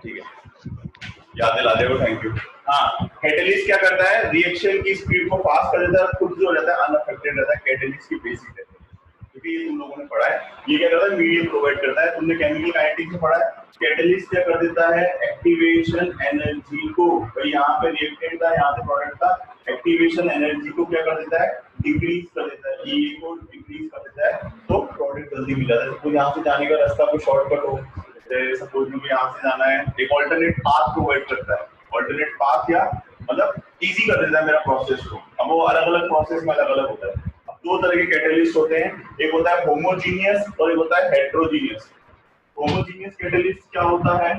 ठीक है, याद दिला दे, थैंक यू। हाँ, कैटलिस्ट क्या करता है, रिएक्शन की स्पीड को फास्ट कर देता है, खुद जो रहता है अनअफेक्टेड रहता है, कैटलिस्ट की बेसिक है, क्योंकि ये तुम लोगों ने पढ़ा है। ये क्या करता है, मीडियम प्रोवाइड करता है, तुमने केमिकल काइनेटिक्स में पढ़ा है। कैटलिस्ट क्या कर देता है, एक्टिवेशन एनर्जी को, भाई यहाँ पे रिएक्टेंट था, यहाँ पे प्रोडक्ट था, एक्टिवेशन एनर्जी को क्या कर देता है, डिक्रीज कर देता है, ये को डिक्रीज कर देता है, तो प्रोडक्ट जल्दी मिल जाता है। सपोज यहाँ से जाने का रास्ता कोई शॉर्टकट हो, सपोज मुझे यहाँ से जाना है, एक ऑल्टरनेट पाथ प्रोवाइड करता है, ऑल्टरनेट पाथ या मतलब इजी कर देता है मेरा प्रोसेस को। अब वो अलग अलग प्रोसेस में अलग अलग होता है। अब दो तरह के कैटलिस्ट होते हैं, एक होता है होमोजीनियस और एक होता है हेट्रोजीनियस। होमोजीनियस कैटलिस्ट क्या होता है,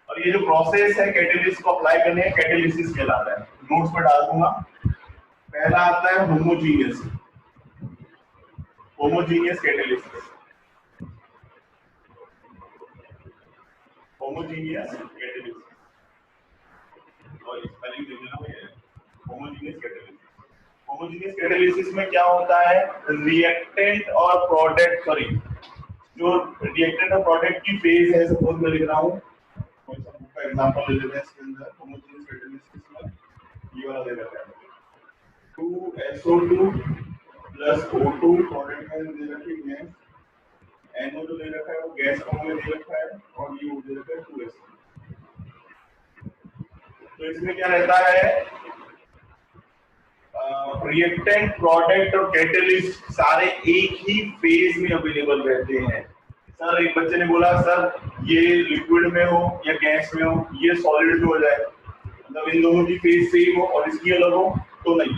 और ये जो प्रोसेस है कैटलिस्ट को अप्लाई करने का, कैटालिसिस कहलाता है, नोट्स में डाल दूंगा। पहला आता है homogeneous, homogeneous catalyst, homogeneous catalyst, और स्पेलिंग देख लेना भैया, होमोजीनियस कैटलिस्ट। होमोजीनियस कैटालिसिस में क्या होता है, रिएक्टेंट और प्रोडक्ट, सॉरी जो रिएक्टेंट और प्रोडक्ट की फेज है, सपोज मैं लिख रहा हूँ, कोई सा बुक का एग्जांपल ले लेते हैं इसके अंदर। होमोजीनियस कैटालिसिस में ये वाला दे रखा है 2SO2 प्लस O2, प्रोडक्ट में दे रखी गैस, NO2 दे रखा है, वो गैस फॉर्म में दे रखा है, और ये दे रखा है 2SO। तो इसमें क्या रहता है, रिएक्टेंट, प्रोडक्ट और कैटलिस्ट सारे एक ही फेज में अवेलेबल रहते हैं। सर एक बच्चे ने बोला सर ये लिक्विड में हो या गैस में हो, ये सॉलिड में हो जाए, मतलब इन दोनों की फेज सेम हो और इसकी अलग हो, तो नहीं,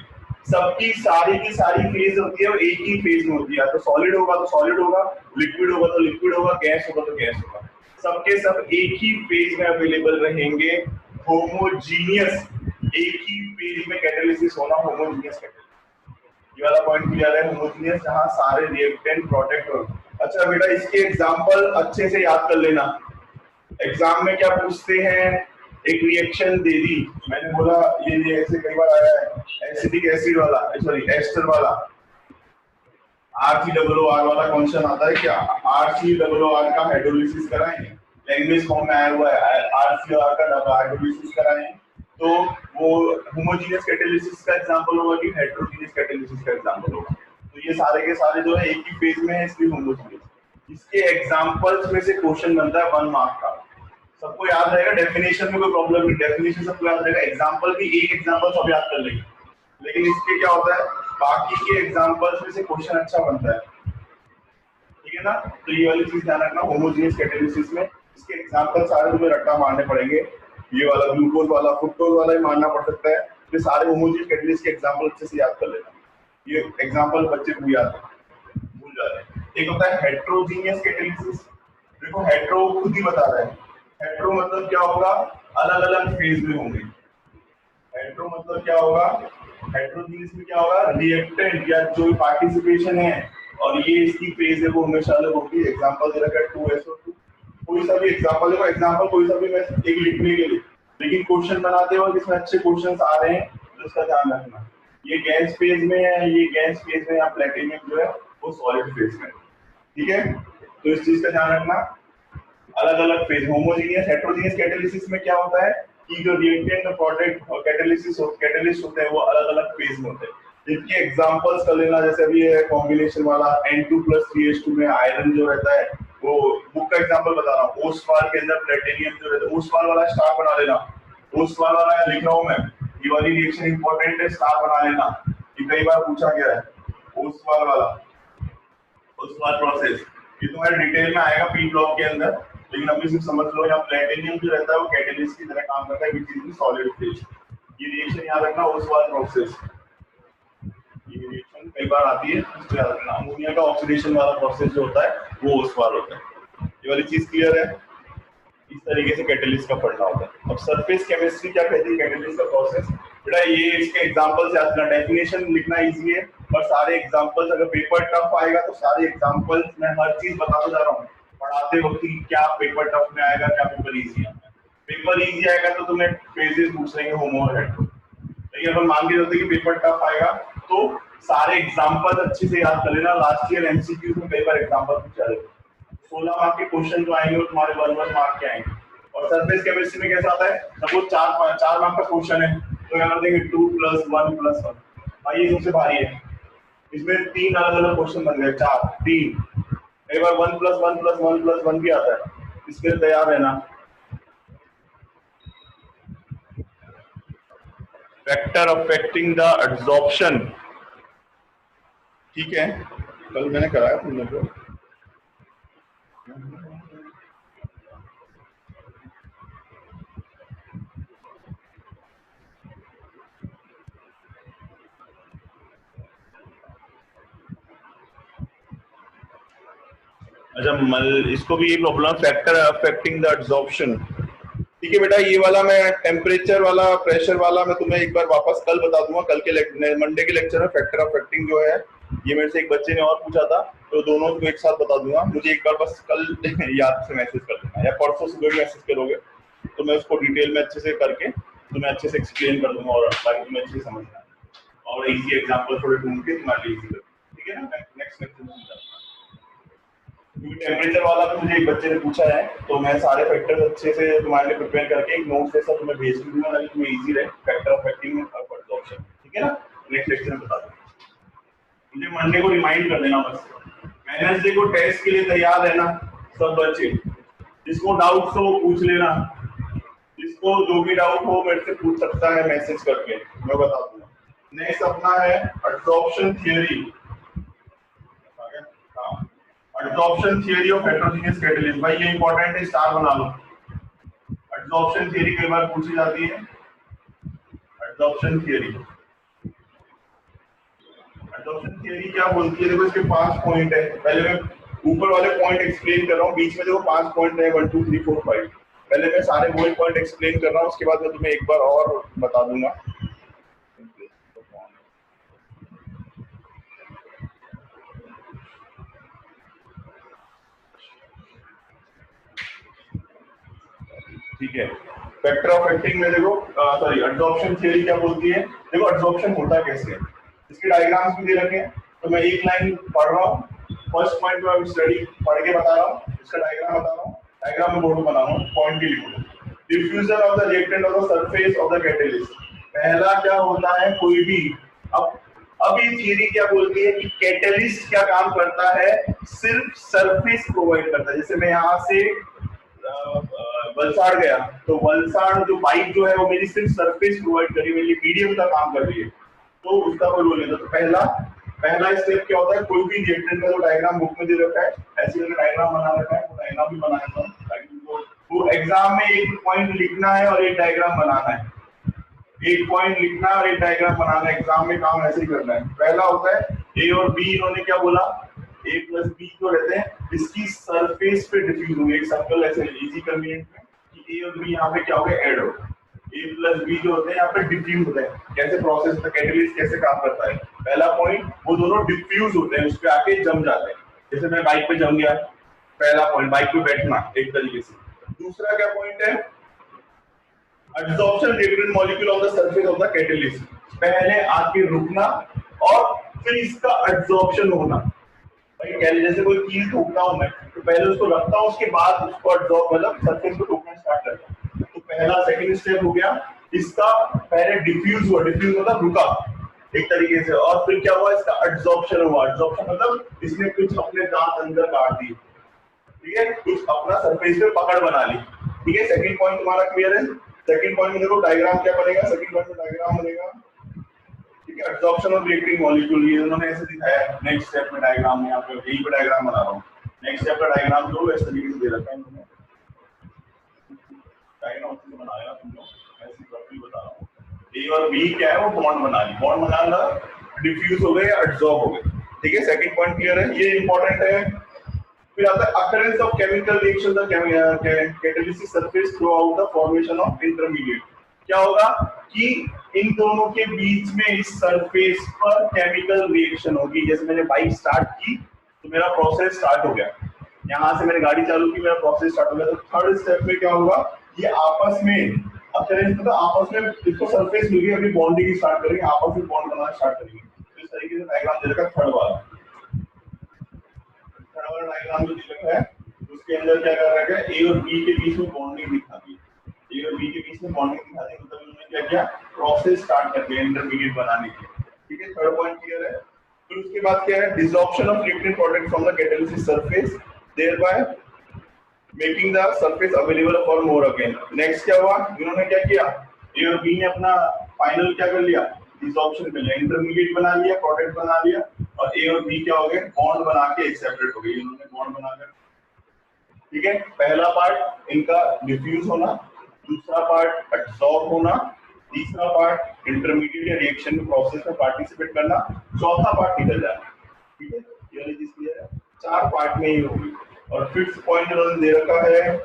सबकी सारी की सारी फेज होती है वो एक ही फेज में होती है। तो सॉलिड होगा तो सॉलिड होगा, लिक्विड होगा तो लिक्विड होगा, गैस होगा तो गैस होगा, सबके सब एक ही फेज में अवेलेबल रहेंगे। होमोजीनियस, एक ही फेज में कैटालिसिस होना होमोजीनियस कैटालिसिस। ये वाला पॉइंट क्लियर है, होमोजीनियस जहां सारे रिएक्टेंट प्रोडक्ट हो। अच्छा बेटा इसके एग्जांपल अच्छे से याद कर लेना। एग्जाम में क्या पूछते हैं, एक रिएक्शन दे दी, मैंने बोला ये ऐसे कई बार आया है, एसिटिक एसिड वाला, सॉरी एस्टर वाला, RCOOR वाला क्वेश्चन आता है, क्या RCOOR का हाइड्रोलिसिस कराएं, लैंग्वेज फॉर्म में आया हुआ है, RCOR का हाइड्रोलिसिस कराएं, तो वो होमोजीनियस कैटालिसिस का एग्जांपल होगा कि हेटेरोजीनियस कैटालिसिस का एग्जांपल होगा। तो ये सारे के सारे जो है एक ही फेज में है, इसलिए होमोजीनियस। इसके एग्जांपल्स में से क्वेश्चन बनता है 1 मार्क का, सबको याद रहेगा, डेफिनेशन में कोई प्रॉब्लम नहीं, डेफिनेशन सबको याद रहेगा, एग्जांपल भी एक एग्जांपल सब याद कर लेंगे, लेकिन इसके क्या होता है बाकी के एग्जांपल्स में से क्वेश्चन अच्छा बनता है, ठीक है ना। तो ये वाली चीज ध्यान रखना, होमोजीनियस कैटालिसिस में इसके एग्जांपल सारे तुम्हें रट्टा मारने पड़ेंगे, ये वाला ग्लूकोज वाला फ्रुक्टोज वाला ही मानना पड़ सकता है, ये सारे होमोजीनियस कैटालिसिस के एग्जांपल अच्छे से याद कर लेना, ये एग्जांपल बच्चे भूल जाते हैं। एक होता है हेटेरोजीनियस कैटालिसिस, देखो हेटेरो खुद ही बता रहा है, हेटेरो मतलब क्या होगा, अलग अलग फेज में होंगे। हेटेरो मतलब क्या होगा, हेटेरोजीनियस में क्या होगा, रिएक्टेंट या जो पार्टिसिपेशन है और ये इसकी फेज है वो हमेशा अलग होगी। एग्जांपल दे रखा है 2SO2, कोई सा भी एग्जांपल देखो, एग्जांपल कोई सा भी मैं एक लिखने के लिए, लेकिन क्वेश्चन बनाते हो जिसमें अच्छे क्वेश्चंस आ रहे हैं तो इसका ध्यान रखना, ये गैस फेज में है, ये गैस फेज में, या प्लेटिनियम जो है वो सॉलिड फेज में, ठीक है। तो इस चीज का ध्यान रखना, अलग अलग फेज। होमोजीनियस हेटेरोजीनियस कैटालिसिस में क्या होता है कि जो रिएक्टेंट और प्रोडक्ट और कैटालिस्ट होते हैं वो अलग अलग फेज में होते हैं। जिनके एग्जांपल्स कर लेना, जैसे अभी है कॉम्बिनेशन वाला N2+3H2 में आयरन जो रहता है, वो बुक का एग्जांपल बता रहा हूँ, ओस्वाल के अंदर प्लेटिनियम जो रहता है, ओस्वाल वाला स्टार बना लेना, ओस्वाल वाला लिख रहा हूँ मैं, ये वाली रिएक्शन इंपॉर्टेंट है, स्टार बना लेना, ये कई बार पूछा गया है, ओस्वाल वाला, ओस्वाल प्रोसेस, ये तुम्हारे डिटेल में आएगा पी ब्लॉक के अंदर, लेकिन अभी सिर्फ समझ लो यहाँ प्लेटिनियम जो रहता है वो कैटालिस्ट की तरह काम करता है, which is the solid phase. ये रिएक्शन याद रखना, ओस्वाल प्रोसेस, ये रिएक्शन कई बार आती है, इसको याद रखना। अमोनिया का ऑक्सीडेशन वाला प्रोसेस जो होता है वो ओस्वाल होता है। ये वाली चीज क्लियर है, इस तरीके से कैटालिस्ट का पढ़ना होता है। अब सरफेस केमिस्ट्री क्या कहती है कैटालिस्ट का प्रोसेस, बेटा ये इसके एग्जांपल्स याद करना, डेफिनेशन लिखना इजी है, पर सारे एग्जांपल्स, अगर पेपर टफ आएगा तो सारे एग्जांपल्स मैं हर चीज बताता जा रहा हूँ पढ़ाते वक्त कि क्या पेपर टफ में आएगा, क्या पेपर इजी आएगा। पेपर इजी आएगा तो तुम्हें फेजेस पूछ लेंगे होमो और हेटेरो, लेकिन अपन मान के चलते कि पेपर टफ आएगा तो सारे एग्जांपल अच्छे से याद कर लेना। लास्ट ईयर एमसीक्यू में कई बार एग्जांपल पूछा जाता है, 16 मार्क के क्वेश्चन जो आएंगे वो तुम्हारे 1 मार्क के आएंगे, और सरफेस केमिस्ट्री में कैसा आता है, सपोज 4 मार्क का क्वेश्चन है तो यहाँ देंगे 2 + 1 + 1। भाई ये सबसे भारी है, इसमें 3 अलग अलग क्वेश्चन बन गए, 4 3, एक बार 1 + 1 + 1 + 1 भी आता है, इसके लिए तैयार रहना। फैक्टर अफेक्टिंग द एब्जॉर्प्शन, ठीक है, कल मैंने कराया तुम लोग को। अच्छा इसको भी ये problem, factor affecting the absorption, ठीक है बेटा। ये वाला मैं टेम्परेचर वाला, प्रेशर वाला मैं तुम्हें एक बार वापस कल बता दूंगा, कल के मंडे के लेक्चर में फैक्टर अफेक्टिंग जो है ये मेरे से एक बच्चे ने और पूछा था, तो दोनों को एक साथ बता दूंगा। मुझे एक बार बस कल याद से मैसेज कर देना या परसों सुबह मैसेज करोगे तो मैं उसको डिटेल में अच्छे से करके तुम्हें अच्छे से एक्सप्लेन कर दूंगा, और ताकि तुम्हें अच्छे से समझना और इजी एग्जाम्पल थोड़े ढूंढ के तुम्हारे लिए इजी, ठीक है ना। नेक्स्ट लेक्चर में टेम्परेचर वाला भी मुझे एक बच्चे ने पूछा है, तो मैं सारे फैक्टर्स अच्छे से तुम्हारे लिए प्रिपेयर करके एक नोट जैसा तुम्हें भेज दूंगा ताकि तुम्हें इजी रहे फैक्टर अफेक्टिंग एब्जॉर्प्शन, ठीक है ना। नेक्स्ट लेक्चर में बता दूंगा। मुझे मंडे को रिमाइंड कर देना बस। वेडनेसडे को टेस्ट के लिए तैयार रहना सब बच्चे, जिसको डाउट हो पूछ लेना, जिसको जो भी डाउट हो मेरे से पूछ सकता है मैसेज करके, मैं बता दूंगा। नेक्स्ट अपना है absorption theory, absorption theory of heterogeneous catalyst. भाई ये इंपॉर्टेंट है, स्टार बना लो। एब्जॉर्प्शन थियरी कई बार पूछी जाती है। एब्जॉर्प्शन थियरी क्या बोलती है, देखो इसके 5 पॉइंट है। पहले मैं ऊपर वाले पॉइंट एक्सप्लेन कर रहा हूँ, बीच में देखो 5 पॉइंट है, 1 2 3 4 5। पहले मैं सारे वही पॉइंट एक्सप्लेन कर रहा हूँ, उसके बाद मैं तुम्हें एक बार और बता दूंगा। ठीक है, फैक्टर ऑफ अफेक्टिंग में देखो, सॉरी एब्जॉर्प्शन थियरी क्या बोलती है। देखो एब्जॉर्प्शन होता कैसे है, इसके डायग्राम्स भी दे रखे हैं, तो मैं एक लाइन पढ़ रहा हूँ, फर्स्ट पॉइंट में स्टडी पढ़ के बता रहा हूँ, इसका डायग्राम बता रहा हूँ, डायग्राम में बोर्ड बना रहा हूँ, पॉइंट भी लिखो। Diffusion of the reactant of the surface of the catalyst. पहला क्या होता है, कोई भी अब ये थियरी क्या बोलती है कि कैटलिस्ट क्या काम करता है, सिर्फ सरफेस प्रोवाइड करता है। जैसे मैं यहाँ से वलसाड़ गया, तो वलसाड़ जो बाइक जो है वो मेरी सिर्फ सरफेस प्रोवाइड करी, मेरी मीडियम का काम कर रही है, तो उसका कोई रोल नहीं था। तो पहला स्टेप क्या होता है, कोई भी रिएक्टेंट का जो डायग्राम बुक में दे रखा है, ऐसे मैंने डायग्राम बना रखा है, वो डायग्राम भी बना देता हूं ताकि वो एग्जाम में एक पॉइंट लिखना है और एक डायग्राम बनाना है, एक पॉइंट लिखना और एक डायग्राम बनाना है, एग्जाम में काम ऐसे ही करना है। पहला होता है ए और बी, इन्होंने क्या बोला, ए प्लस बी जो रहते हैं इसकी सरफेस पे डिफ्यूज होंगे, एक सर्कल ऐसे इजी कन्वीनियंट में कि ए और बी यहाँ पे क्या हो गया, ऐड हो। ए प्लस बी जो होते हैं यहाँ पे डिफ्यूज होते हैं। कैसे प्रोसेस होता है, कैटलिस्ट कैसे काम करता है, पहला पॉइंट वो दोनों डिफ्यूज होते हैं, उस पे आके जम जाते हैं। जैसे मैं बाइक पे जम गया, पहला पॉइंट बाइक पे बैठना एक तरीके से। दूसरा क्या पॉइंट है, absorption reactant molecule on the surface of the catalyst, पहले आके रुकना और फिर इसका एब्जॉर्प्शन होना। भाई जैसे कोई चीज ठोकता हूं मैं, तो पहले उसको रखता हूं, उसके बाद उसको एब्जॉर्ब मतलब सरफेस को ठोकना स्टार्ट करता हूं। तो पहला सेकंड स्टेप हो गया, इसका पहले डिफ्यूज हुआ, डिफ्यूज मतलब रुका एक तरीके से, और फिर क्या हुआ, इसका एब्जॉर्प्शन हुआ। एब्जॉर्प्शन मतलब इसने कुछ अपने दांत अंदर काट दिए, ठीक है, कुछ अपना सरफेस पे पकड़ बना ली, ठीक है। सेकंड पॉइंट तुम्हारा क्लियर है। सेकंड पॉइंट में देखो डायग्राम क्या बनेगा, सेकंड पॉइंट में डायग्राम बनेगा, ठीक है, एब्जॉर्प्शन ऑफ रिएक्टिंग मॉलिक्यूल, ये उन्होंने ऐसे दिखाया है। नेक्स्ट स्टेप में डायग्राम में यहाँ पे यही पे डायग्राम बना रहा हूँ। नेक्स्ट स्टेप का डायग्राम जो इस तरीके से दे रखा है इन्होंने, डायग्राम से बनाया तुम लोग, ऐसे प्रॉपर्टी बता रहा हूँ। ए और बी क्या है, वो बॉन्ड बना ली, बॉन्ड बनाना डिफ्यूज हो गए या एब्जॉर्ब हो गए, ठीक है। सेकंड पॉइंट क्लियर है, ये इंपॉर्टेंट है। फिर आता है occurrence of chemical reaction the catalyst surface through out the formation of intermediate. क्या होगा कि इन दोनों के बीच में इस सरफेस पर केमिकल रिएक्शन होगी। जैसे मैंने बाइक स्टार्ट की तो मेरा प्रोसेस स्टार्ट हो गया, यहाँ से मैंने गाड़ी चालू की, मेरा प्रोसेस स्टार्ट हो गया। तो थर्ड स्टेप में क्या होगा, ये आपस में अकरेंस मतलब आपस में इसको सरफेस मिल गई, अभी बॉन्डिंग स्टार्ट करेंगे, आपस में बॉन्ड बनाना स्टार्ट करेंगे। तो इस तरीके से डायग्राम दे रखा है थर्ड वाला। डायग्राम जो दिख रहा है उसके इसके अंदर क्या कर रखा है, ए और बी के बीच में बॉन्डिंग दिखा दी, ए और बी के बीच में बॉन्डिंग दिखा दी, मतलब उन्होंने क्या किया, प्रोसेस स्टार्ट कर दिया इंटरमीडिएट बनाने के। ठीक है, थर्ड पॉइंट क्लियर है। फिर उसके बाद क्या है, desorption of liquid product from the catalysis surface thereby making the surface available for more again. Next क्या हुआ, इन्होंने क्या किया, ए और बी ने अपना फाइनल क्या कर लिया, डिसॉर्प्शन कर लिया, इंटरमीडिएट बना लिया, प्रोडक्ट बना लिया, और ए और बी क्या हो गए, बॉन्ड बना के सेपरेट हो गए, इन्होंने बॉन्ड बनाकर। ठीक है, पहला पार्ट इनका डिफ्यूज होना, दूसरा पार्ट एब्सॉर्ब होना, तीसरा पार्ट इंटरमीडिएट रिएक्शन प्रोसेस में पार्टिसिपेट करना, चौथा पार्ट निकल जाना। ठीक है, ये वाली चीज क्लियर है, 4 पार्ट में ही होगी। और फिफ्थ पॉइंट इन्होंने दे रखा है,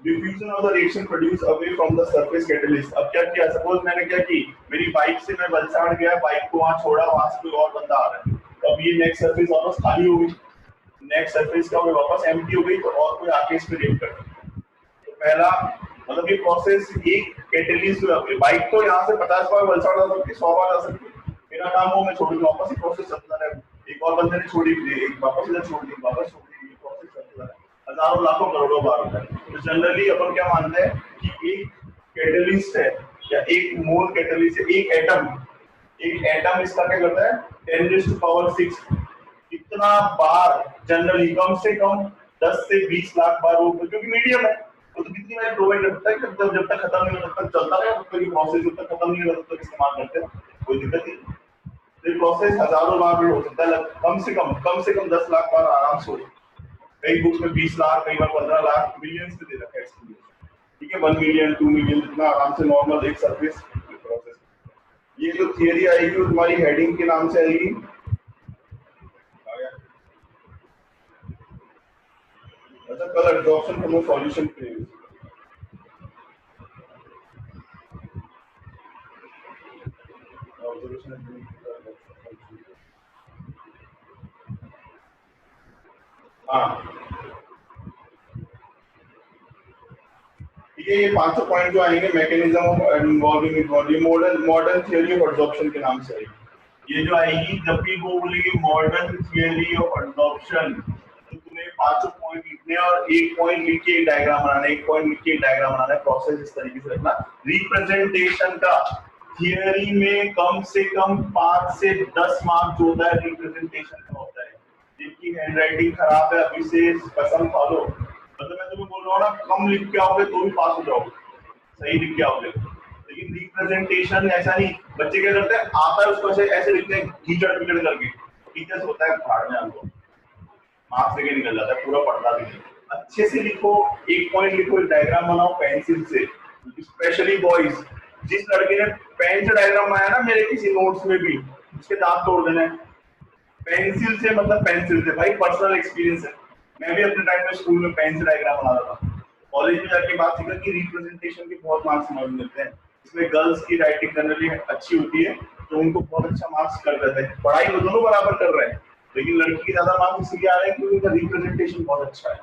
diffusion of the reaction produce away from the surface catalyst. अब क्या किया, सपोज मैंने क्या की, मेरी बाइक से मैं वलसाड़ गया, बाइक को वहां छोड़ा, वहां से कोई और बंदा आ रहा है, तो अब ये नेक्स्ट सरफेस वापस खाली हो गई, नेक्स्ट सरफेस क्या हो गई, वापस एम्प्टी हो गई, तो और कोई आके इस पे रिएक्ट कर। तो पहला मतलब ये प्रोसेस, एक कैटलिस्ट बाइक को यहाँ से 50 बार वलसाड़ जा सकती है, 100 बार जा सकती है, मेरा काम हो मैं छोड़ दूं, वापस ही प्रोसेस चलता रहे, एक और बंदे ने छोड़ी, एक वापस इधर छोड़ दी, वापस छोड़ दी, प्रोसेस चलता रहे हजारों लाखों करोड़ों बार होता है। तो जनरली अपन क्या मानते हैं कि एक कैटलिस्ट है या एक मोल कैटलिस्ट है, एक एटम इसका क्या करता है, 10⁻⁶ कितना बार, जनरली कम से कम 10 से 20 लाख बार वो, क्योंकि मीडियम है तो कितनी बार प्रोवाइड करता है, जब तक खत्म नहीं होता, तब तक चलता है, तब तक ये प्रोसेस जब तक खत्म नहीं होता तब तक इस्तेमाल करते हैं, कोई दिक्कत नहीं। ये प्रोसेस हजारों बार भी हो सकता है, कम से कम 10 लाख बार आराम से हो। कई बुक्स में 20 लाख, कई बार 15 लाख, मिलियंस में दे रखा है इसके लिए। ठीक है, 1 मिलियन 2 मिलियन इतना आराम से नॉर्मल एक सरफेस प्रोसेस। ये जो थियरी आएगी वो तुम्हारी हेडिंग के नाम से आएगी, अच्छा, कल एब्जॉर्प्शन फ्रॉम सॉल्यूशन फेज। हाँ ठीक है, ये 500 पॉइंट जो आएंगे, mechanism of involving it, modern theory of absorption के नाम से आएगी। ये जो आएगी, जब भी वो बोलेगी मॉडर्न थियरी ऑफ एब्जॉर्प्शन, तो तुम्हें 500 पॉइंट लिखने और एक पॉइंट लिख के डायग्राम बनाना, एक पॉइंट लिख के डायग्राम बनाना है, प्रोसेस इस तरीके से रखना। रिप्रेजेंटेशन का थियरी में कम से कम 5 से 10 मार्क्स जो होता है रिप्रेजेंटेशन का होता है। जिनकी हैंडराइटिंग खराब है अभी से कसम खा लो, मतलब मैं तुम्हें बोल रहा हूँ ना, कम लिख के आओगे तो भी पास हो जाओगे, सही लिख के आओगे। लेकिन रिप्रेजेंटेशन ऐसा नहीं, बच्चे क्या करते हैं, आता है उसको ऐसे लिखते हैं कीचड़ कीचड़ करके, टीचर्स होता है फाड़ में हमको, मार्क्स लेके निकल जाता है, पूरा पढ़ता भी नहीं। अच्छे से लिखो, एक पॉइंट लिखो, एक डायग्राम बनाओ पेंसिल से, स्पेशली बॉयज। जिस लड़के ने पेन से डायग्राम बनाया ना मेरे किसी नोट्स में भी, उसके दांत तोड़ देने, पेंसिल से, मतलब पेंसिल से भाई, पर्सनल एक्सपीरियंस है। मैं भी अपने टाइम में स्कूल में पेन से डायग्राम बनाता था, कॉलेज में जाके बात सीखा कि रिप्रेजेंटेशन के बहुत मार्क्स मिलते हैं। इसमें गर्ल्स की राइटिंग जनरली अच्छी होती है तो उनको बहुत अच्छा मार्क्स कर देते हैं, पढ़ाई वो दोनों बराबर कर रहे हैं, लेकिन लड़की के ज्यादा मार्क्स इसलिए आ रहे हैं क्योंकि उनका रिप्रेजेंटेशन बहुत अच्छा है,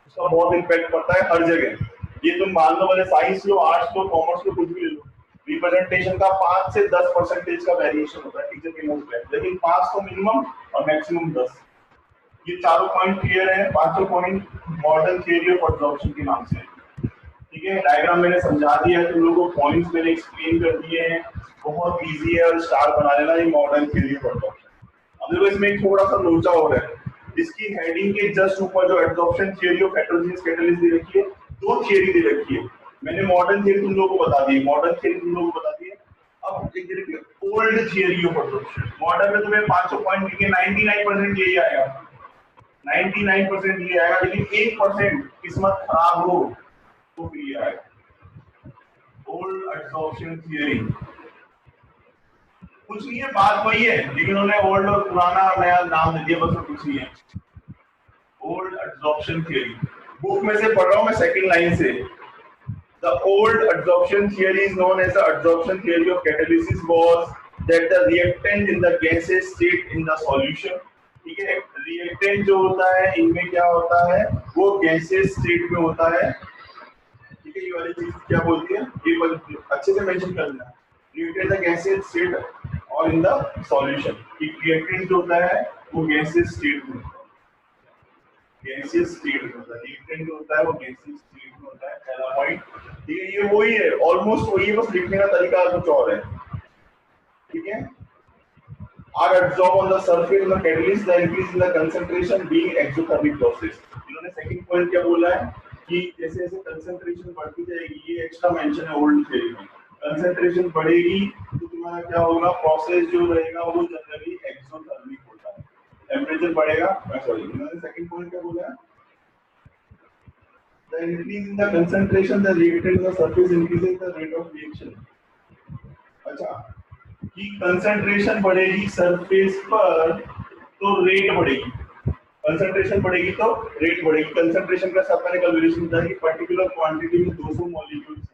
उसका बहुत इम्पैक्ट पड़ता है हर जगह। ये तुम मान लो, मैंने साइंस लो, आर्ट्स लो, कॉमर्स लो, कुछ भी ले लो, रिप्रेजेंटेशन का 5 से 10% का वेरिएशन होता है टीचर के नोट पे, लेकिन 5 तो मिनिमम और मैक्सिमम 10। ये चारों पॉइंट क्लियर है, पांचों point modern theory of absorption के नाम से। ठीक है, डायग्राम मैंने समझा दिया है तुम लोगों को, पॉइंट्स मैंने एक्सप्लेन कर दिए हैं, बहुत इजी है और स्टार बना लेना ये मॉडर्न थ्योरी ऑफ एब्जॉर्प्शन। अब देखो इसमें एक थोड़ा सा लोचा हो रहा है, इसकी हेडिंग के जस्ट ऊपर जो absorption theory of heterogeneous catalyst दे रखी है, 2 थ्योरी दे रखी है। मैंने मॉडर्न थ्योरी तुम लोगों को बता दी, मॉडर्न थ्योरी तुम लोगों को बता दी है। अब एक देखिए old theory of absorption, modern में तुम्हें 500 पॉइंट लिखे, 99% यही आएगा, 99% ये आएगा, लेकिन 1% किस्मत खराब हो तो फिर ये आएगा। ओल्ड एब्जॉर्प्शन थ्योरी कुछ नहीं है, बात वही है, लेकिन उन्होंने ओल्ड और पुराना नया नाम दे दिया, बस और कुछ नहीं है। ओल्ड एब्जॉर्प्शन थ्योरी बुक में से पढ़ रहा हूं मैं, सेकंड लाइन से। The old absorption theory is known as the absorption theory of catalysis was that the reactant in the gaseous state in the solution, ठीक है, रिएक्टेंट जो होता है इनमें क्या होता है, वो गैसियस स्टेट में होता है। ठीक है, ये वाली चीज क्या बोलती है, ये अच्छे से मेंशन कर लेना, रिएक्टेंट द गैसियस स्टेट और इन द सॉल्यूशन। एक रिएक्टेंट जो होता है वो गैसियस स्टेट में होता है। गैसियस स्टेट में होता है, लिक्विड जो होता है वो गैसियस स्टेट में होता है, पहला पॉइंट। ठीक है, ये वही है, ऑलमोस्ट वही है, बस लिखने का तरीका कुछ और है। ठीक है, are absorbed on the surface of the catalyst, the increase in the concentration being exothermic process। इन्होंने सेकंड पॉइंट क्या बोला है कि जैसे जैसे कंसंट्रेशन बढ़ती जाएगी, ये एक्स्ट्रा मेंशन है ओल्ड थ्योरी में, कंसंट्रेशन बढ़ेगी तो तुम्हारा क्या होगा, प्रोसेस जो रहेगा वो जनरली एक्सोथर्मिक होता है, टेंपरेचर बढ़ेगा। सॉरी, इन्होंने सेकंड पॉइंट क्या बोला है, the increase in the concentration the reactant on the surface increases the rate of reaction। अच्छा, कि कंसंट्रेशन बढ़ेगी सरफेस पर तो रेट बढ़ेगी, कंसंट्रेशन बढ़ेगी तो रेट बढ़ेगी। कंसंट्रेशन का सब मैंने कैलकुलेशन किया कि पर्टिकुलर क्वांटिटी में 200 मॉलिक्यूल्स,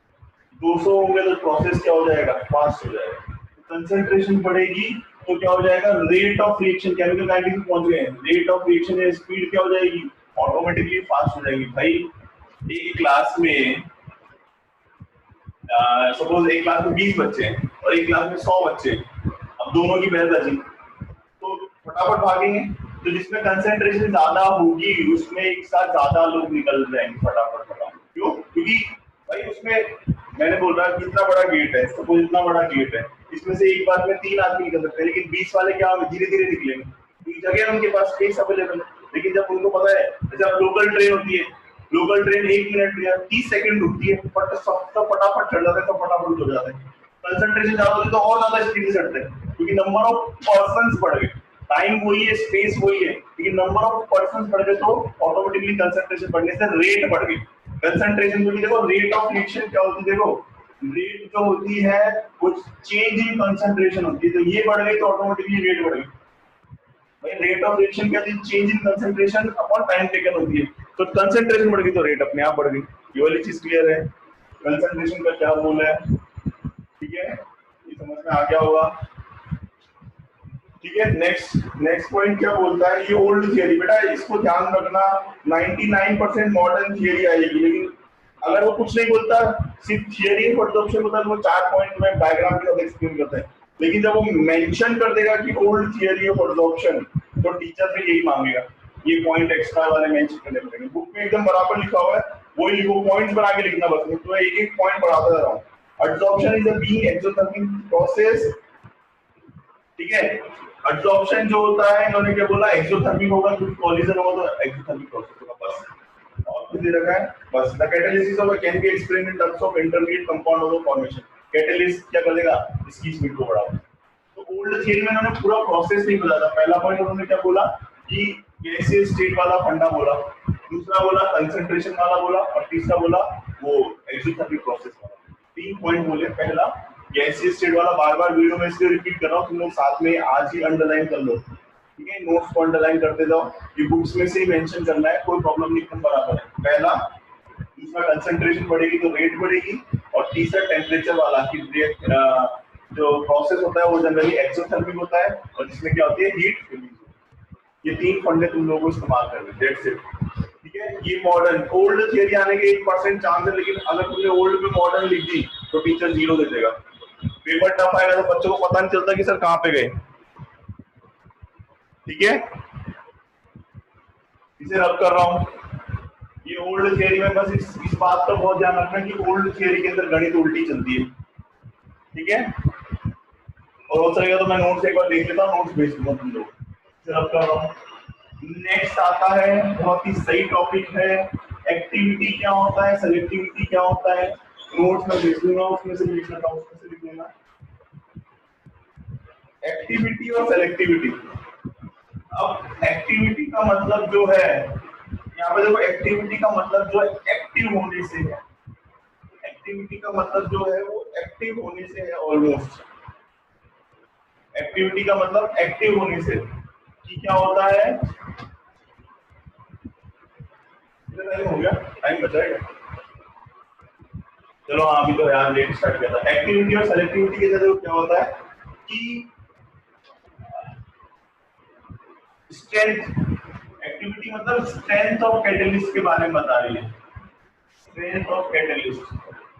200 होंगे तो प्रोसेस क्या हो जाएगा, फास्ट हो जाएगा। कंसंट्रेशन बढ़ेगी तो क्या हो जाएगा, rate of reaction, chemical kinetics पहुंच गए हैं, रेट ऑफ रिएक्शन या स्पीड क्या हो जाएगी, ऑटोमेटिकली फास्ट हो जाएगी। भाई एक क्लास में सपोज एक क्लास में 20 बच्चे हैं और एक क्लास में 100 बच्चे हैं, अब दोनों की बैच बची तो फटाफट भागेंगे, तो जिसमें कंसंट्रेशन ज्यादा होगी उसमें एक साथ ज्यादा लोग निकल जाएंगे फटाफट फटाफट। क्यों? क्योंकि भाई उसमें मैंने बोल रहा कि इतना बड़ा गेट है, सपोज इतना बड़ा गेट है, इसमें से एक बार में 3 आदमी निकल सकते हैं, लेकिन 20 वाले क्या होंगे, धीरे धीरे निकलेंगे क्योंकि जगह है उनके पास, स्पेस अवेलेबल है। लेकिन जब उनको पता है, जब लोकल ट्रेन होती है, लोकल ट्रेन 1 मिनट या 30 सेकंड रुकती है, बट सब फटाफट चढ़ जाते हैं, सब फटाफट हो जाते हैं। कंसंट्रेशन ज्यादा होती है तो और ज्यादा स्पीड से चढ़ते हैं क्योंकि नंबर ऑफ पर्संस बढ़ गए, टाइम वही है, स्पेस वही है, लेकिन नंबर ऑफ पर्संस बढ़ गए तो ऑटोमेटिकली कंसंट्रेशन बढ़ने से रेट बढ़ गई। कंसंट्रेशन में भी देखो रेट ऑफ रिएक्शन क्या होती है, देखो रेट जो होती है वो चेंज इन कंसंट्रेशन होती है, तो ये बढ़ गई तो ऑटोमेटिकली रेट बढ़ गई। भाई रेट ऑफ रिएक्शन क्या होती है, change in concentration upon time taken होती है, तो कंसंट्रेशन बढ़ गई तो रेट अपने आप बढ़ गई। ये वाली चीज क्लियर है, कंसंट्रेशन का क्या रोल है। ठीक है, ये समझ में आ गया होगा। ठीक है, नेक्स्ट पॉइंट क्या बोलता है, ये ओल्ड थियरी, बेटा इसको ध्यान रखना, 99% मॉडर्न थियरी आएगी, लेकिन अगर वो कुछ नहीं बोलता, सिर्फ थियरी ऑफ एब्जॉर्प्शन होता है, वो 4 पॉइंट में डायग्राम के साथ एक्सप्लेन करता है, लेकिन जब वो मेंशन कर देगा कि ओल्ड थियरी ऑफ एब्जॉर्प्शन, तो टीचर से यही मांगेगा, ये पॉइंट एक्स्ट्रा वाले मेंशन करने पड़ेंगे। बुक में एकदम बराबर लिखा हुआ है, वही लिखो, पॉइंट्स बना के लिखना, बस मैं तो एक एक पॉइंट बढ़ाता जा रहा हूँ। Absorption is a being exothermic process. ठीक है, एब्जॉर्प्शन जो होता है, इन्होंने क्या बोला, एक्सोथर्मिक होगा, क्योंकि कॉलिजन होगा तो एक्सोथर्मिक प्रोसेस होगा, बस और कुछ दे रखा है बस। The catalysis of can be explained in terms of intermediate compound of formation. Catalyst क्या कर देगा, इसकी स्पीड को बढ़ाओ। तो ओल्ड थियरी में उन्होंने पूरा प्रोसेस नहीं बताया था। पहला पॉइंट उन्होंने क्या बोला कि गैसियस स्टेट वाला फंडा बोला, दूसरा बोला कंसंट्रेशन वाला बोला, और तीसरा बोला वो एक्सोथर्मिक प्रोसेस वाला। 3 पॉइंट बोले। पहला गैसियस स्टेट वाला, बार बार वीडियो में इसलिए रिपीट कर रहा हूँ, तुम लोग साथ में आज ही अंडरलाइन कर लो, ठीक है, नोट्स को अंडरलाइन करते जाओ, ये बुक्स में से ही मेंशन करना है, कोई प्रॉब्लम नहीं, एकदम बराबर है। पहला, दूसरा कंसंट्रेशन बढ़ेगी तो रेट बढ़ेगी, और तीसरा टेम्परेचर वाला कि जो प्रोसेस होता है वो जनरली एक्सोथर्मिक होता है, और जिसमें क्या होती है, हीट रिलीज। ये 3 फंडे तुम लोगों को इस्तेमाल करने, दैट्स इट। ठीक है, ये मॉडर्न, ओल्ड थियरी आने के 1% चांस है, लेकिन अगर तुमने ओल्ड में मॉडर्न लिख दी तो टीचर 0 दे देगा। पेपर टफ आएगा तो बच्चों को पता नहीं चलता कि सर कहाँ पे गए। ठीक है, इसे रब कर रहा हूँ। ये ओल्ड थियरी में बस इस बात का बहुत ध्यान रखना कि ओल्ड थियरी के अंदर गणित उल्टी चलती है। ठीक है, और हो सकेगा तो मैं नोट्स एक बार देख लेता हूँ, नोट्स भेज दूंगा तुम लोग, इसे रब कर रहा हूँ। नेक्स्ट आता है, बहुत ही सही टॉपिक है, एक्टिविटी क्या होता है, सेलेक्टिविटी क्या होता है। नोट्स में भेज दूंगा, उसमें से लिख लेता हूँ, उसमें से लिख लेना एक्टिविटी और सेलेक्टिविटी। अब एक्टिविटी का मतलब जो है, यहाँ पे देखो, एक्टिविटी का मतलब जो है एक्टिव होने से है, एक्टिविटी का मतलब जो है वो एक्टिव होने से है। ऑलमोस्ट एक्टिविटी का मतलब एक्टिव होने से कि क्या होता है, टाइम हो गया, टाइम बचाएगा, चलो हाँ, अभी तो यार लेट स्टार्ट किया था। एक्टिविटी और सेलेक्टिविटी के अंदर क्या होता है कि स्ट्रेंथ, एक्टिविटी मतलब स्ट्रेंथ ऑफ कैटलिस्ट के बारे में बता रही है, स्ट्रेंथ ऑफ कैटलिस्ट।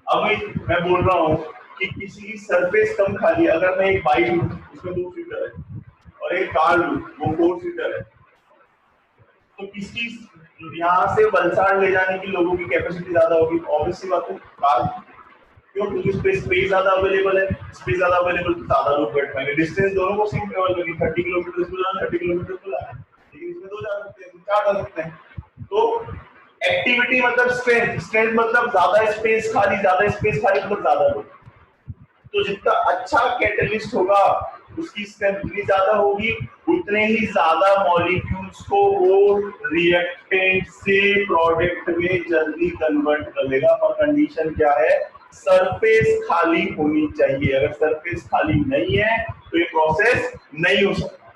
अभी मैं बोल रहा हूँ कि किसी की सरफेस कम खाली है, अगर मैं एक बाइक लूं उसमें 2 सीटर है और एक कार लूं वो 4 सीटर है, तो किसकी यहाँ से वलसाड ले जाने की लोगों की कैपेसिटी ज्यादा होगी, ऑब्वियस सी बात है। कार क्यों? क्योंकि स्पेस ज्यादा अवेलेबल है, स्पेस ज्यादा अवेलेबल तो ज्यादा लोग बैठ पाएंगे। डिस्टेंस दोनों को सेम ट्रेवल करेगी, 30 किलोमीटर इसको जाना, 30 किलोमीटर इसको जाना, लेकिन इसमें 2 जा सकते हैं, 4 जा सकते हैं। तो एक्टिविटी मतलब स्ट्रेंथ, स्ट्रेंथ मतलब ज्यादा स्पेस खाली, ज्यादा स्पेस खाली मतलब ज्यादा लोग। तो जितना अच्छा कैटलिस्ट होगा उसकी स्ट्रेंथ उतनी ज्यादा होगी, उतने ही ज्यादा मॉलिक्यूल्स को वो रिएक्टेंट से प्रोडक्ट में जल्दी कन्वर्ट कर लेगा। पर कंडीशन क्या है? सरफेस खाली होनी चाहिए। अगर सरफेस खाली नहीं है तो ये प्रोसेस नहीं हो सकता।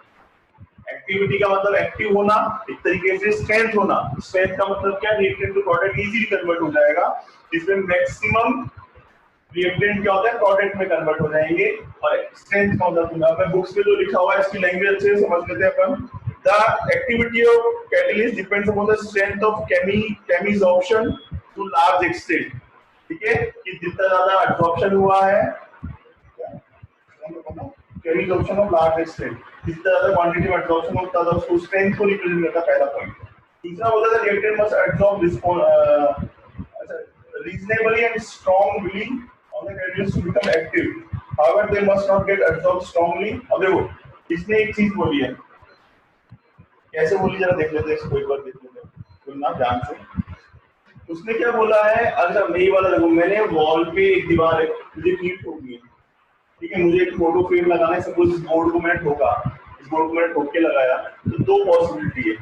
एक्टिविटी का मतलब एक्टिव होना, एक तरीके से स्ट्रेंथ होना। स्ट्रेंथ का मतलब क्या? Reactant to product easily convert हो जाएगा। इसमें मैक्सिमम रिएक्टेंट क्या होता है? प्रोडक्ट में कन्वर्ट हो जाएंगे। और स्ट्रेंथ का मतलब मैं बुक्स में जो लिखा हुआ है इसकी लैंग्वेज अच्छे से समझ लेते हैं अपन। The activity of catalyst depends upon the strength of chemisorption to large extent. ठीक है, कि जितना ज्यादा एब्जॉर्प्शन हुआ है, केमिसॉर्प्शन ऑफ लार्ज एक्सटेंट, जितना ज्यादा क्वांटिटी में एब्जॉर्प्शन होता है उसको स्ट्रेंथ को रिप्रेजेंट करता है, पहला पॉइंट। दूसरा बोलता है reactant must absorb response reasonably and strongly on the catalyst to become active. However, they must not get absorbed strongly. अब देखो, इसने एक चीज बोली है, कैसे बोली जरा देख लेते हैं इसको, एक बार देख लेते हैं, सुनना ध्यान से। उसने क्या बोला है? अच्छा मैं ये वाला देखो, मैंने वॉल पे एक दीवार है, मुझे फील ठोकनी है, ठीक है, मुझे एक फोटो फ्रेम लगाना है। सपोज इस बोर्ड को मैंने ठोका, इस बोर्ड को मैंने ठोक के लगाया, तो 2 पॉसिबिलिटी है।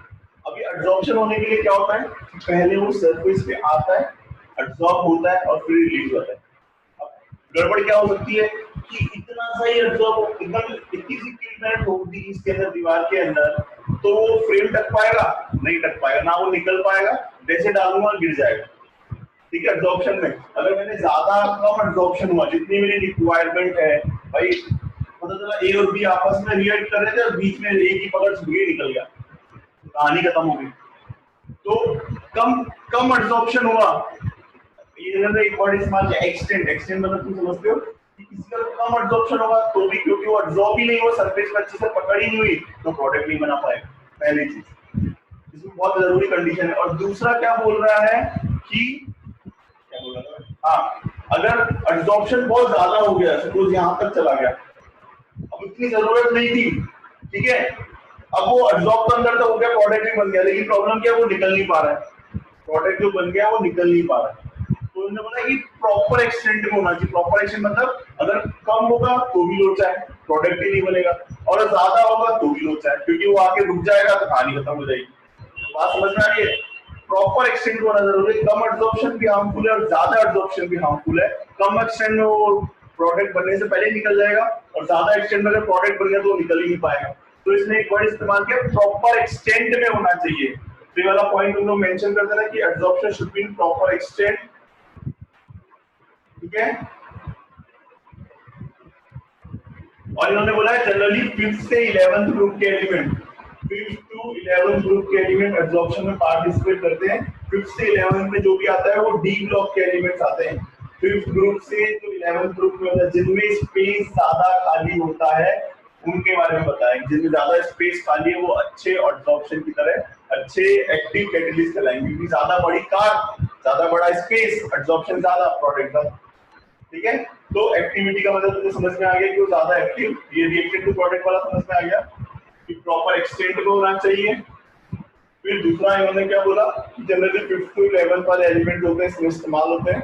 अभी एब्जॉर्प्शन होने के लिए क्या होता है? पहले वो सरफेस पे आता है, एब्जॉर्ब होता है और फिर रिलीज होता है। गड़बड़ क्या हो सकती है कि इतना सही एब्जॉर्ब, एकदम इतनी सी कील मैंने ठोक दी इसके अंदर, दीवार के अंदर, तो वो फ्रेम टक पाएगा? नहीं टक पाएगा, ना वो निकल पाएगा, जैसे डालूंगा गिर जाएगा। ठीक है, एब्जॉर्प्शन में अगर मैंने ज्यादा कम एब्जॉर्प्शन हुआ, जितनी मेरी रिक्वायरमेंट है, भाई पता चला ए और बी आपस में रिएक्ट कर रहे थे और बीच में ए की पकड़ से बी निकल गया, कहानी खत्म हो गई। तो कम कम एब्जॉर्प्शन हुआ, ये एक वर्ड इस्तेमाल किया एक्सटेंड। एक्सटेंड मतलब तुम समझते हो कि किसी का कम एब्जॉर्प्शन होगा तो भी, क्योंकि वो एब्जॉर्ब ही नहीं हुआ, सरफेस पे अच्छे से पकड़ ही नहीं हुई, तो प्रोडक्ट नहीं बना पाएगा। पहली चीज, इसमें बहुत जरूरी कंडीशन है। और दूसरा क्या बोल रहा है कि क्या बोल रहा था? हाँ, अगर एब्जॉर्प्शन बहुत ज्यादा हो गया, सपोज यहाँ तक चला गया, अब इतनी जरूरत नहीं थी, ठीक है, अब वो एब्जॉर्ब तो अंदर तक हो गया, प्रोडक्ट भी बन गया, लेकिन प्रॉब्लम क्या है? वो निकल नहीं पा रहा है, प्रोडक्ट जो बन गया वो निकल नहीं पा रहा है। तो उन्होंने बोला कि प्रॉपर एक्सटेंट में होना चाहिए। प्रॉपर एक्सटेंट मतलब अगर कम होगा तो भी लोचा है, प्रोडक्ट ही नहीं बनेगा, और ज्यादा होगा तो भी लोचा है, क्योंकि वो आके रुक जाएगा तो कहानी खत्म हो जाएगी। बात समझ में आ रही है? प्रॉपर एक्सटेंट होना जरूरी है। कम एब्जॉर्प्शन भी हार्मफुल है और ज्यादा एब्जॉर्प्शन भी हार्मफुल है। कम एक्सटेंट में वो प्रोडक्ट बनने से पहले निकल जाएगा, और ज्यादा एक्सटेंट में अगर प्रोडक्ट बन गया तो वो निकल ही नहीं पाएगा। तो इसने एक वर्ड इस्तेमाल किया, प्रॉपर एक्सटेंट में होना चाहिए। तो ये वाला पॉइंट तुम लोग मेंशन कर देना कि absorption should be in proper extent. ठीक है, और इन्होंने बोला है जनरली 5th से 11th ग्रुप के element, 5th to 11th group के एलिमेंट एब्जॉर्प्शन में पार्टिसिपेट करते हैं। 5th से 11th में जो भी आता है वो डी ब्लॉक के एलिमेंट्स आते हैं। 5th ग्रुप से जो 11th ग्रुप में होता है, जिनमें स्पेस ज्यादा खाली होता है, उनके बारे में बताएंगे। जिनमें ज्यादा स्पेस खाली है वो अच्छे एब्जॉर्प्शन की तरह अच्छे एक्टिव कैटलिस्ट कहलाएंगे, क्योंकि ज्यादा बड़ी कार, ज्यादा बड़ा स्पेस, एब्जॉर्प्शन ज्यादा, प्रोडक्ट ज्यादा। ठीक है, तो एक्टिविटी का मतलब तुझे समझ में आ गया कि वो ज्यादा एक्टिव, ये रिएक्टेड टू प्रोडक्ट वाला समझ में आ गया कि प्रॉपर एक्सटेंट में होना चाहिए। फिर दूसरा इन्होंने क्या बोला कि जनरली 5th to 11th वाले एलिमेंट होते हैं इसमें इस्तेमाल होते हैं।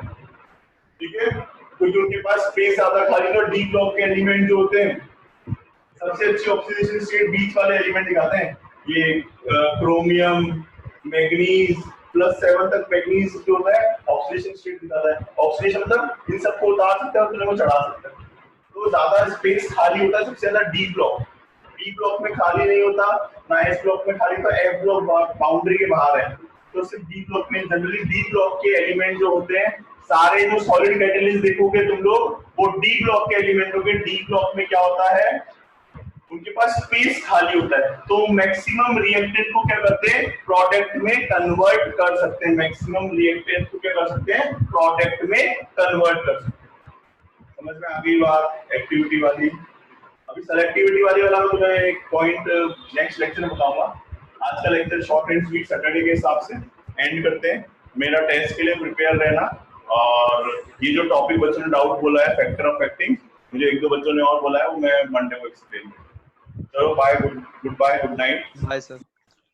ठीक है, क्योंकि उनके पास स्पेस ज्यादा खाली है। डी ब्लॉक के एलिमेंट जो होते हैं सबसे अच्छी ऑक्सीडेशन स्टेट बीच वाले एलिमेंट दिखाते हैं, ये क्रोमियम, मैग्नीज, +7 तक मैग्नीज जो होता है ऑक्सीडेशन स्टेट दिखाता है। ऑक्सीडेशन मतलब इन सबको उतार सकता है और फिर चढ़ा सकता है। तो ज्यादा स्पेस खाली होता है सबसे ज्यादा डी ब्लॉक। डी ब्लॉक में खाली नहीं होता, ना एस ब्लॉक में खाली, तो एफ ब्लॉक बाउंड्री के बाहर है। तो सिर्फ डी ब्लॉक में, जनरली डी ब्लॉक के एलिमेंट जो होते हैं, सारे जो सॉलिड कैटलिस्ट देखोगे तुम लोग, वो डी ब्लॉक के एलिमेंट होंगे। डी ब्लॉक में क्या होता है? उनके पास स्पेस खाली होता है, तो मैक्सिमम रिएक्टेंट को क्या करते हैं? प्रोडक्ट में कन्वर्ट कर सकते हैं। मैक्सिमम रिएक्टेंट को क्या कर सकते हैं? प्रोडक्ट में कन्वर्ट कर सकते हैं। समझ में आ गई बात एक्टिविटी वाली? अभी सेलेक्टिविटी वाली वाला मैं तुम्हें एक पॉइंट नेक्स्ट लेक्चर में बताऊंगा। आज का lecture short and sweet Saturday के हिसाब से एंड करते हैं। मेरा टेस्ट के लिए प्रिपेयर रहना, और ये जो टॉपिक बच्चों ने डाउट बोला है फैक्टर ऑफ फैक्टिंग, मुझे एक दो बच्चों ने और बोला है, वो मैं मंडे को एक्सप्लेन करूंगा। चलो bye, good bye, good night, bye sir.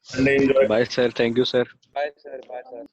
Sunday enjoy. Bye sir, thank you sir. Bye sir.